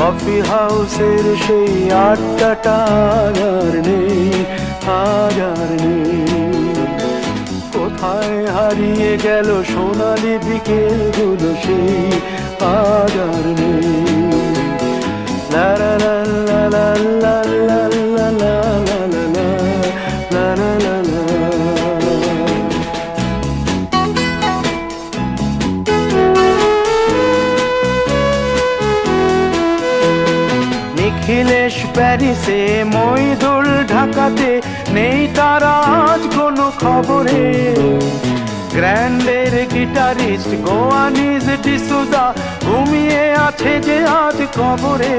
Coffee হাউসের সেই আড্ডাটা আর নেই, আজ আর নেই। কোথায় হারিয়ে গেল সোনালি বিকেলগুলো সেই আজ আর নেই। লা লা লা লা লা লা লা লা লা লা লা লা লা লা। নিখিলেশ প্যারিসে, মইদুল ঢাকাতে, নেই তারা আজ কোনো খবরে। গ্র্যান্ডের গিটারিস্ট গোয়ানিজ ডিসুজা ঘুমিয়ে আছে যে আজ কবরে।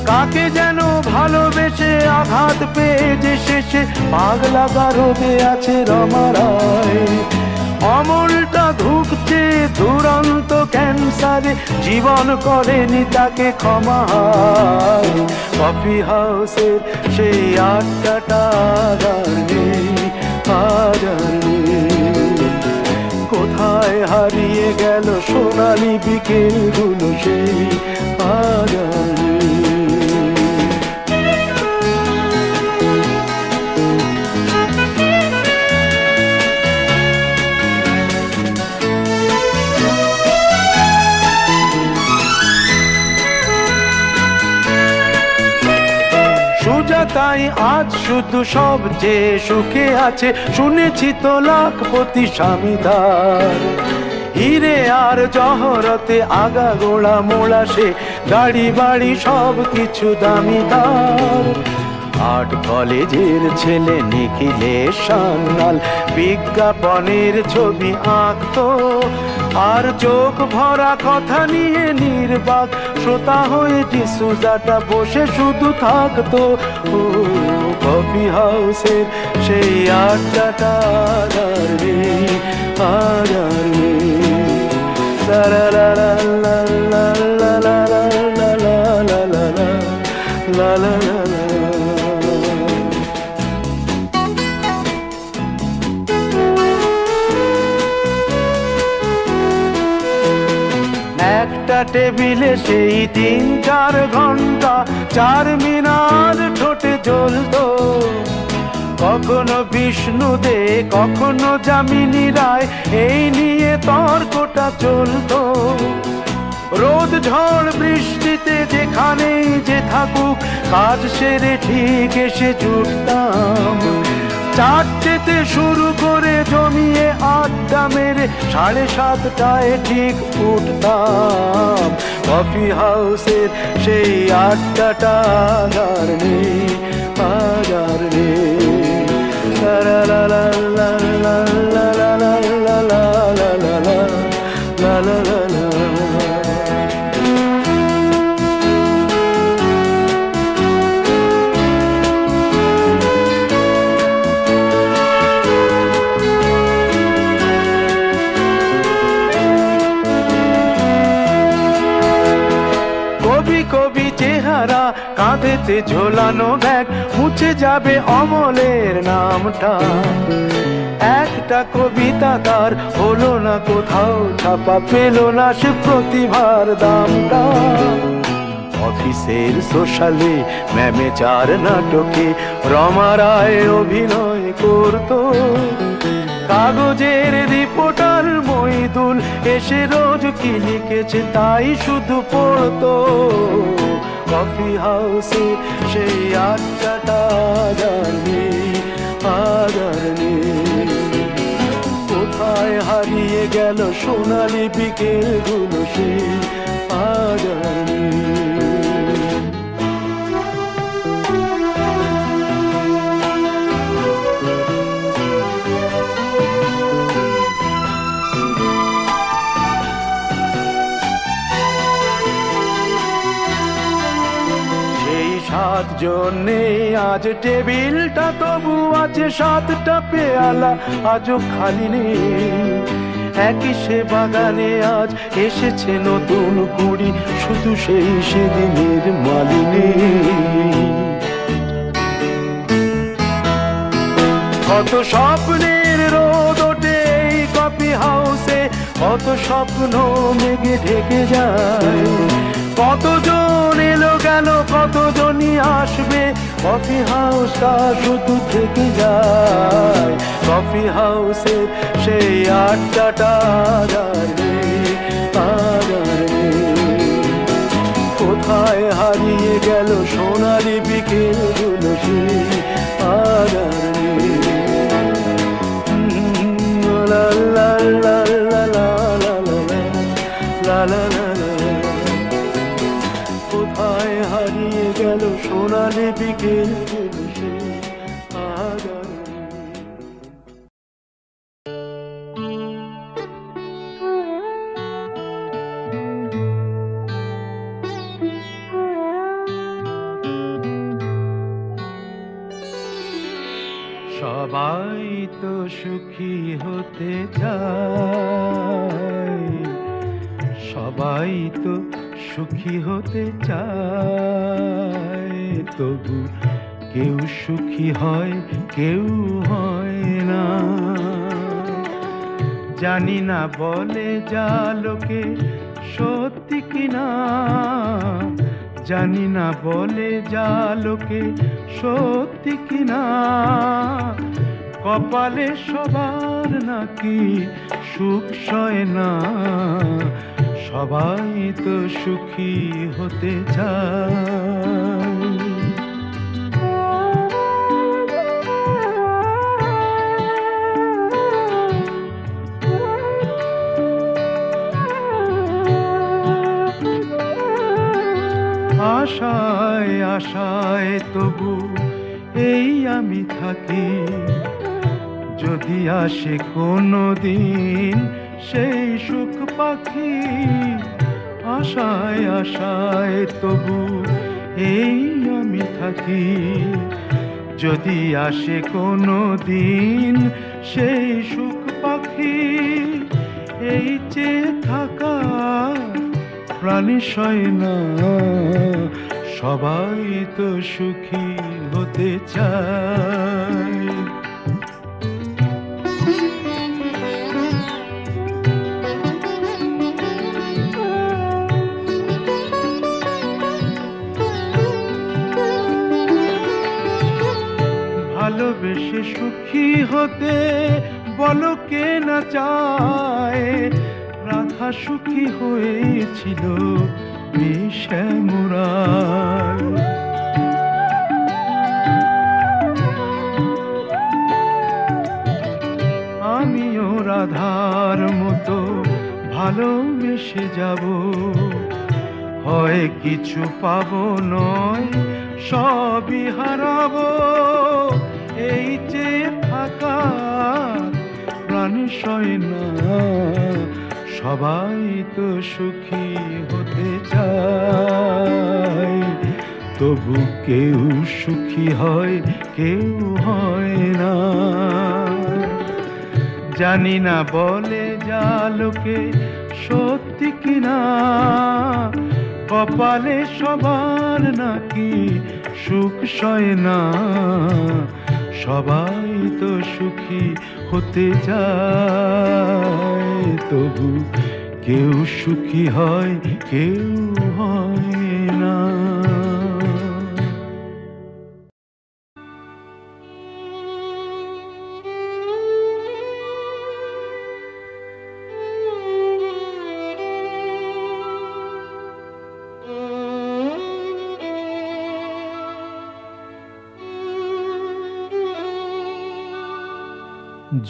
কাকে যেন ভালোবেসে আঘাত পেয়ে যে শেষে পাগলা গারদে আছে রমা রায়। অমলটা ধুকছে দুরন্ত ক্যান্সারে, জীবন করেনি তাকে ক্ষমা। কফি হাউসের সেই আড্ডাটা আর নেই, আজ আর নেই। কোথায় হারিয়ে গেল সোনালি বিকেলগুলো সেই আজ আর নেই। তাই আজ শুধু সবচেয়ে সুখে আছে, শুনেছি তো লাখপতি স্বামীদার। হিরে আর জহরতে আগা গোড়া মোড়া সে, গাড়ি বাড়ি সব কিছু দামিদার। আর্ট কলেজের ছেলে নিখিলেশ সান্যাল বিজ্ঞাপনের ছবি আঁকতো, আর চোখ ভরা কথা নিয়ে নির্বাক শ্রোতা হয়ে ডিসুজাটা বসে শুধু থাকতো। ও কফি হাউসের সেই আড্ডাটা আর নেই, আর নেই। লা লা লা লা লা লা লা লা লা লা লা লা লা লা। একটা টেবিলে সেই 3-4 ঘন্টা চার মিনার ঠোঁটে জ্বলতো। কখনো বিষ্ণু দে, কখনো যামিনী রায়, এই নিয়ে তর্কটা চলতো। রোদ ঝড় বৃষ্টিতে যেখানেই যে থাকুক, কাজ সেরে ঠিক এসে জুটতাম। 4টেতে শুরু করে জমিয়ে আড্ডা মেরে 7:30টায় ঠিক উঠতাম। কফি হাউসের সেই আড্ডাটা আর নেই, আজ আর নেই। লা লা লা লা লা লা লা লা লা লা লা লা লা লা লা। কবি চেহারা, কাঁধেতে ঝোলানো ব্যাগ, মুছে যাবে অমলের নামটা। একটা কবিতা তার হলো না কোথাও ছাপা, পেল না সে প্রতিভার দামটা। অফিসের সোশ্যালে, ম্যামেচার নাটকে রমা রায় অভিনয় করতো। কাগজের রিপোর্টার মইদুল এসে রোজ কি লিখেছে তাই শুধু পড়তো। কফি হাউসে সেই আড্ডাটা আর নেই, আজ আর নেই। কোথায় হারিয়ে গেল সোনালি বিকেলগুলো সেই আজ আর নেই। জন্যে আজ টেবিলটা তবু আছে 7টা পেয়ালা আজও খালি নেই। একই সে বাগানে আজ এসেছে নতুন কুড়ি, শুধু সেই সেদিনের মালিনী। কত স্বপ্নের রোদ ওঠে এই কফি হাউসে, কত স্বপ্ন মেঘে ঢেকে যায়। কতজন যখনই আসবে কফি হাউসটা শুধু থেকে যায়। কফি হাউসে সেই আড্ডাটা আজ আর নেই, আজ আর নেই। কোথায় হারিয়ে গেল সোনালি বিকেলগুলো সেই আজ আর নেই। লা লা লা লা লা লা লা লা লা লা। কোথায় হারিয়ে গেল সোনালি বিকেলগুলো সেই আজ আর নেই। সবাই তো সুখী হতে চায়, সবাই তো সুখী হতে চায়, তবু কেউ সুখী হয় কেউ হয় না। জানি না বলে যা লোকে সত্যি কিনা, জানি না বলে যা লোকে সত্যি কিনা। কপালে সবার নাকি সুখ সয় না, সবাই তো সুখী হতে চায়। আশায় আশায় তবু এই আমি থাকি, যদি আসে কোনো দিন সেই সুখ পাখি। আশায় আশায় তবু এই আমি থাকি, যদি আসে কোনো দিন সেই সুখ পাখি। এই চেয়ে থাকা প্রাণী সয় না, সবাই তো সুখী হতে চায়। ভালোবেসে সুখী হতে বলো কে না চায়। রাধা সুখী হয়েছিল শ্যামরায়। আমিও রাধার মতো ভালোবেসে যাব, হয় কিছু পাবো নয় সবই হারাবো। এই যে থাকা প্রাণী সয় না, সবাই তো সুখী হতে চায়, তবু কেউ সুখী হয় কেউ হয় না। জানি না বলে যা লোকে সত্যি কিনা, কপালে সবার নাকি সুখ সয় না, সবাই তো সুখী হতে চায়, তবু কেউ সুখী হয় কেউ হয় না।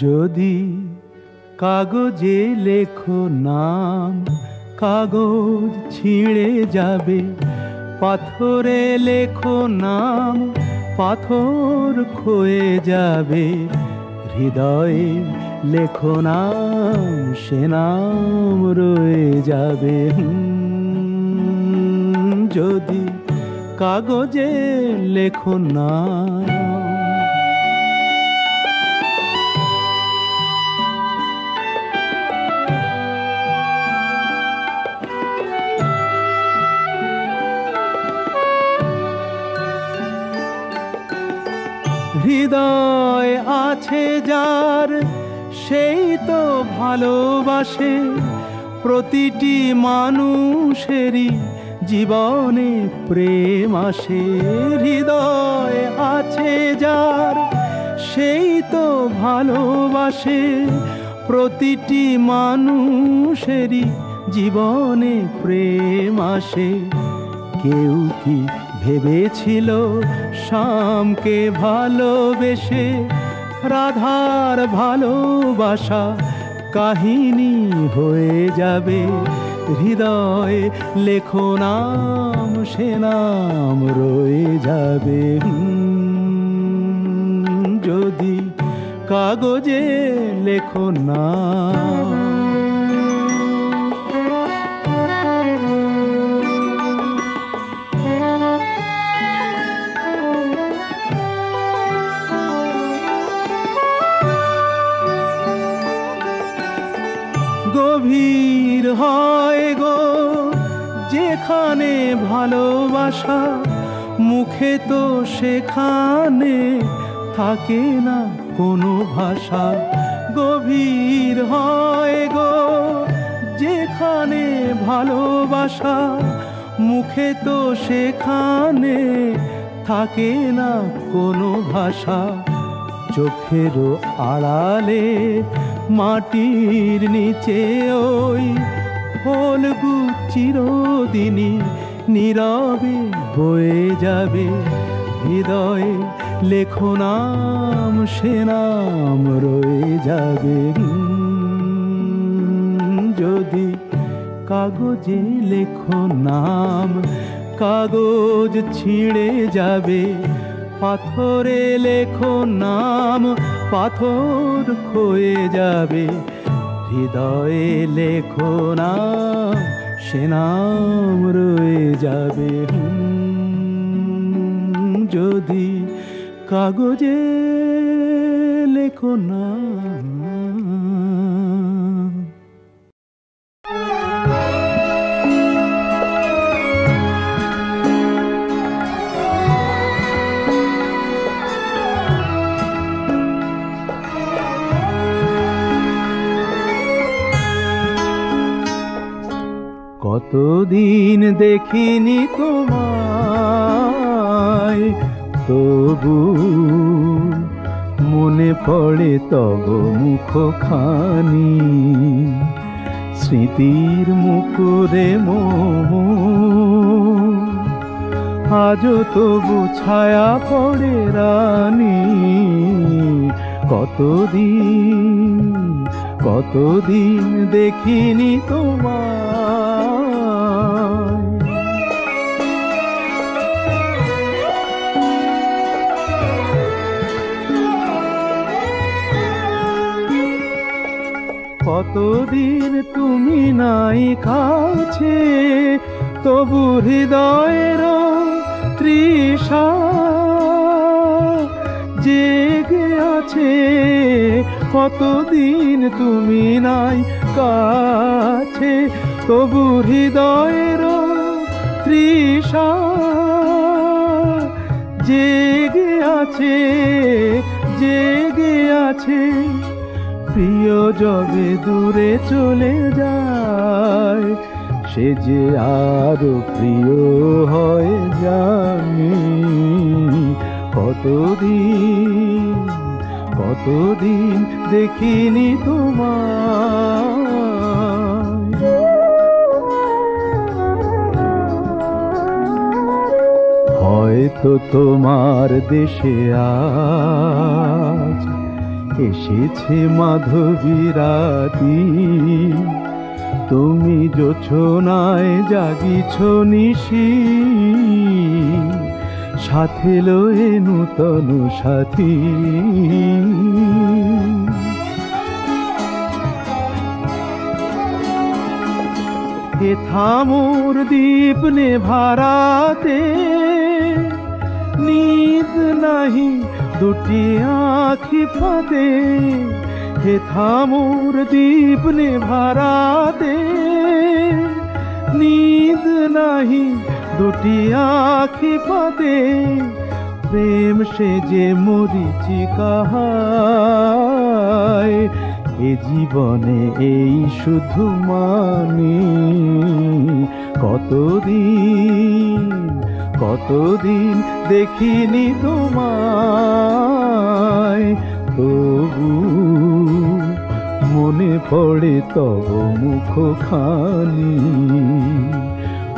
যদি কাগজে লেখো নাম, কাগজ ছিঁড়ে যাবে। পাথরে লেখো নাম, পাথর ক্ষয়ে যাবে। হৃদয়ে লেখো নাম, সে নাম রয়ে যাবে। যদি কাগজে লেখো নাম। হৃদয় আছে যার, সেই তো ভালোবাসে। প্রতিটি মানুষেরই জীবনে প্রেম আসে। হৃদয় আছে যার সেই তো ভালোবাসে। প্রতিটি মানুষেরই জীবনে প্রেম আসে। কেউ কি ভেবেছিল শ্যামকে ভালোবেসে রাধার ভালোবাসা কাহিনী হয়ে যাবে? হৃদয়ে লেখো নাম, সে নাম রয়ে যাবে। যদি কাগজে লেখো নাম। গভীর হয় গো যেখানে ভালোবাসা, মুখে তো সেখানে থাকে না কোনো ভাষা। গভীর হয় গো যেখানে ভালোবাসা, মুখে তো সেখানে থাকে না কোনো ভাষা। চোখেরও আড়ালে মাটির নিচে ওই ফলগু চিরদিনই নীরবে বয়ে যাবে। হৃদয়ে লেখো নাম, সে নাম রয়ে যাবে। যদি কাগজে লেখো নাম, কাগজ ছিঁড়ে যাবে। পাথরে লেখো নাম, পাথর ক্ষয়ে যাবে। হৃদয়ে লেখো নাম, সে নাম রয়ে যাবে। যদি কাগজে লেখো নাম। কতদিন দেখিনি তোমায়, তবু মনে পড়ে তব মুখখানি। স্মৃতির মুকুরে আজও তবু ছায়া পড়ে রানী। কতদিন দেখিনি তোমায়। কতদিন তুমি নাই কাছে, তবু হৃদয়ের তৃষা জেগে আছে। কতদিন তুমি নাই কাছে, তবু হৃদয়ের তৃষা জেগে আছে, জেগে আছে। প্রিয় যবে দূরে চলে যায়, সে যে আরো প্রিয় হয় জানি। কতদিন দেখিনি তোমায়। হয়তো তোমার দেশে আজ এসেছে মাধবী রাতি। তুমি জোছনায় জাগিছ নিশি, সাথে লয়ে নূতন সাথী। হে থামোর দীপ নেভারাতে, নিদ নাহি দুটি আঁখি ফাঁদে। হে থামোর দীপ নেভারাতে, নিদ নাহি দুটি আঁখি ফাঁদে। প্রেম সে যে মরিচিকা হায়, এ জীবনে এই শুধু মানি। কতদিন দেখিনি তোমায়, তবু মনে পড়ে তব মুখখানি।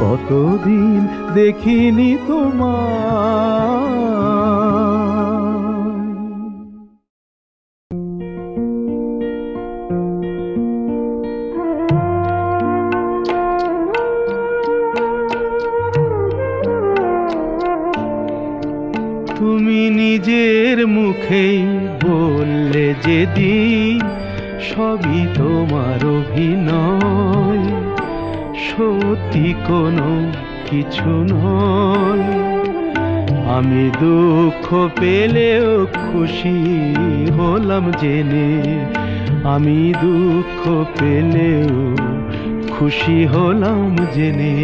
কতদিন দেখিনি তোমায়। তুমি নিজের মুখেই বললে যেদিন সবই তোমার অভিনয়, সত্যি কোনো কিছু নয়। আমি দুঃখ পেলেও খুশি হলাম জেনে, আমি দুঃখ পেলেও খুশি হলাম জেনে।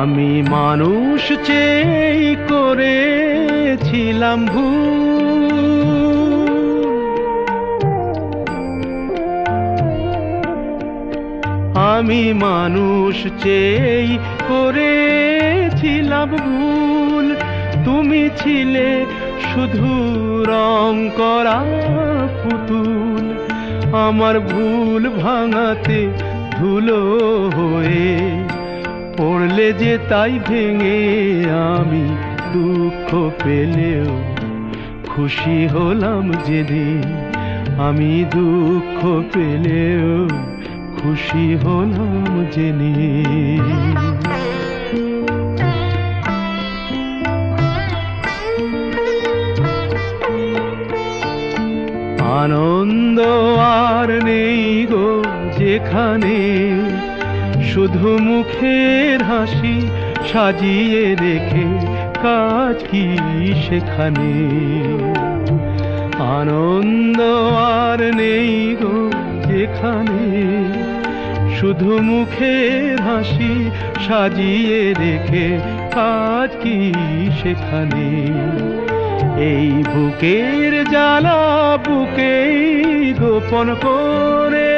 আমি মানুষ চেয়ে করেছিলাম ভুল, আমি মানুষ চেয়ে করেছিলাম ভুল। তুমি ছিলে শুধু রং করা পুতুল, আমার ভুল ভাঙাতে ধুলো হয়ে পড়লে যে তাই ভেঙে। আমি দুঃখ পেলেও খুশি হলাম যেদিন, আমি দুঃখ পেলেও খুশি হলাম জেনে। আনন্দ আর নেই গো যেখানে, শুধু মুখের হাসি সাজিয়ে রেখে কাজ কি সেখানে। আনন্দ আর নেই গো যেখানে, শুধু মুখের হাসি সাজিয়ে রেখে কাজ কি সেখানে। এই বুকের জ্বালা বুকেই গোপন করে,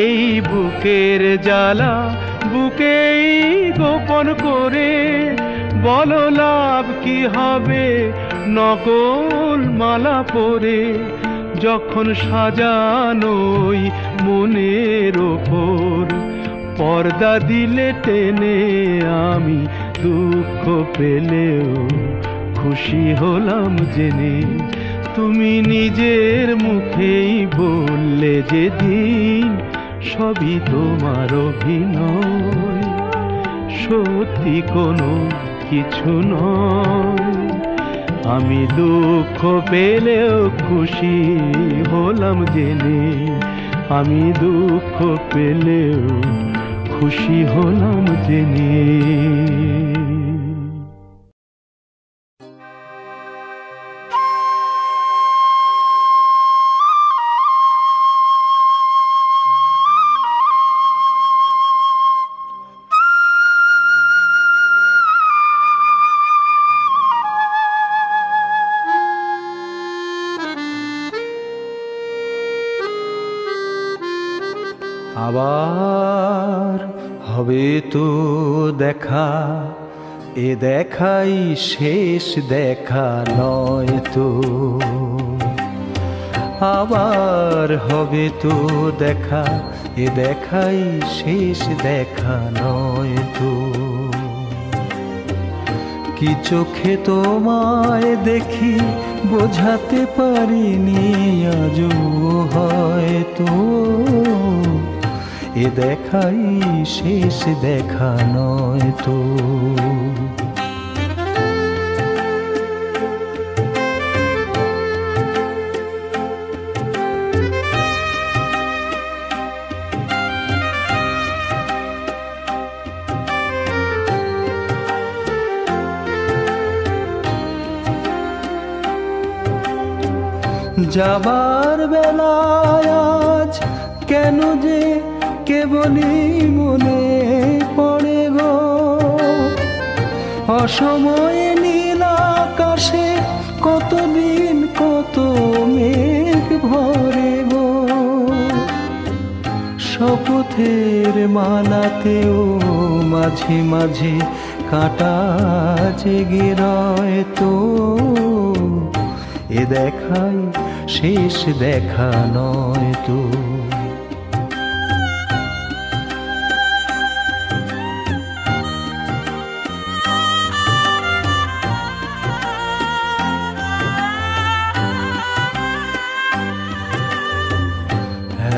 এই বুকের জ্বালা বুকেই গোপন করে। বলো লাভ কি হবে নকল মালা পরে, যখন সাজানোই মনের ওপর পর্দা দিলে টেনে। আমি দুঃখ পেলেও খুশি হলাম জেনে, তুমি নিজের মুখেই বললে যেদিন সবই তোমার অভিনয়, সত্যি কোনো কিছু নয়। আমি দুঃখ পেলেও খুশি হলাম জেনে, আমি দুঃখ পেলেও খুশি হলাম জেনে। আবার হবে তো দেখা, এ দেখাই শেষ দেখা নয় তো। আবার হবে তো দেখা, এ দেখাই শেষ দেখা নয় তো। কি চোখে তোমায় দেখি বোঝাতে পারিনি আজও হয়তো, এ দেখাই শেষ দেখা নয় তো। যাবার বেলায় আজ কেন যে কেবলই মনে পড়ে, অসময়ে নীল আকাশে কতদিন কত মেঘ ভরে গো, শপথের মালাতেও মাঝে মাঝে কাঁটা জেগে রয় তো, এ দেখাই শেষ দেখা নয় তো।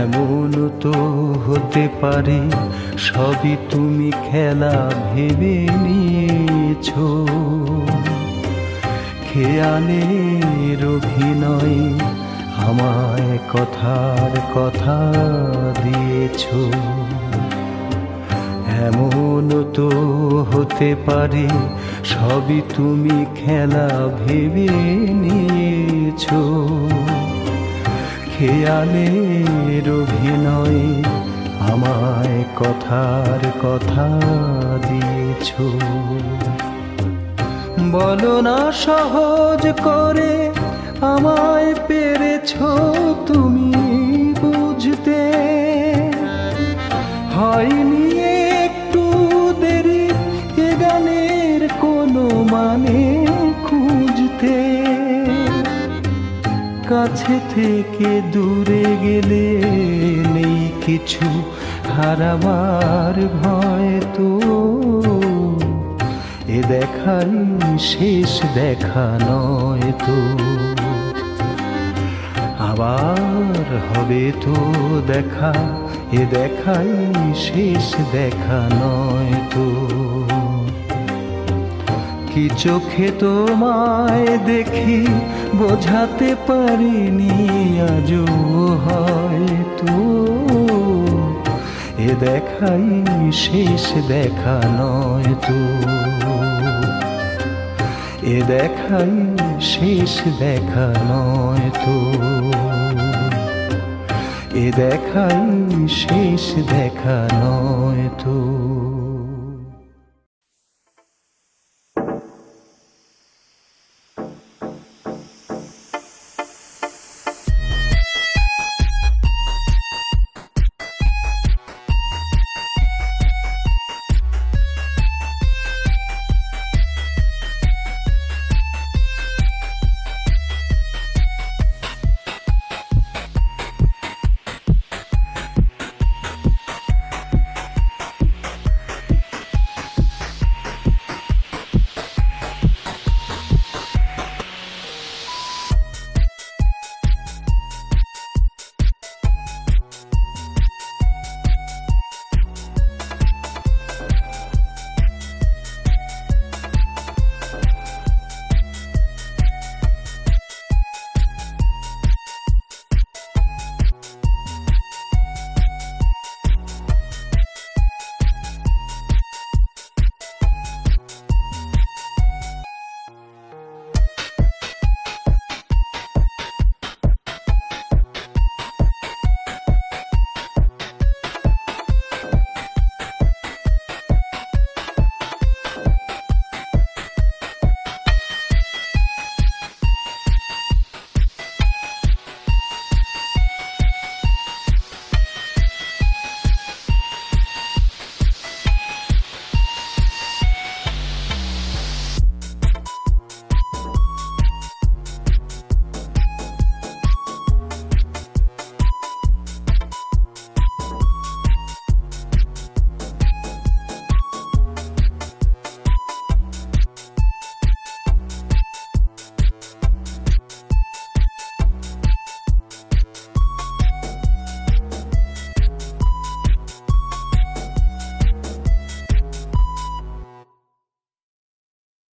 এমন তো হতে পারে সবই তুমি খেলা ভেবে নিয়েছো, খেয়ালের অভিনয় আমায় কথার কথা দিয়েছো। এমন তো হতে পারে সবই তুমি খেলা ভেবে নিয়েছো, খেয়ালের অভিনয় আমায় কথার কথা দিয়েছো। বলো না সহজ করে আমায় পেরেছো তুমি বুঝতে, হয়নি একটু দেরি এ গানের কোনো মানে খুঁজতে। কাছে থেকে দূরে গেলে নেই কিছু হারাবার ভয় তো, এ দেখাই শেষ দেখা নয় তো। আবার হবে তো দেখা, এ দেখাই শেষ দেখা নয় তো। কি চোখে তোমায় দেখি বোঝাতে পারিনি আজও হয়তো, এ দেখাই শেষ দেখা নয় তো, এ দেখাই শেষ দেখা নয় তো, এ দেখাই শেষ দেখা নয় তো।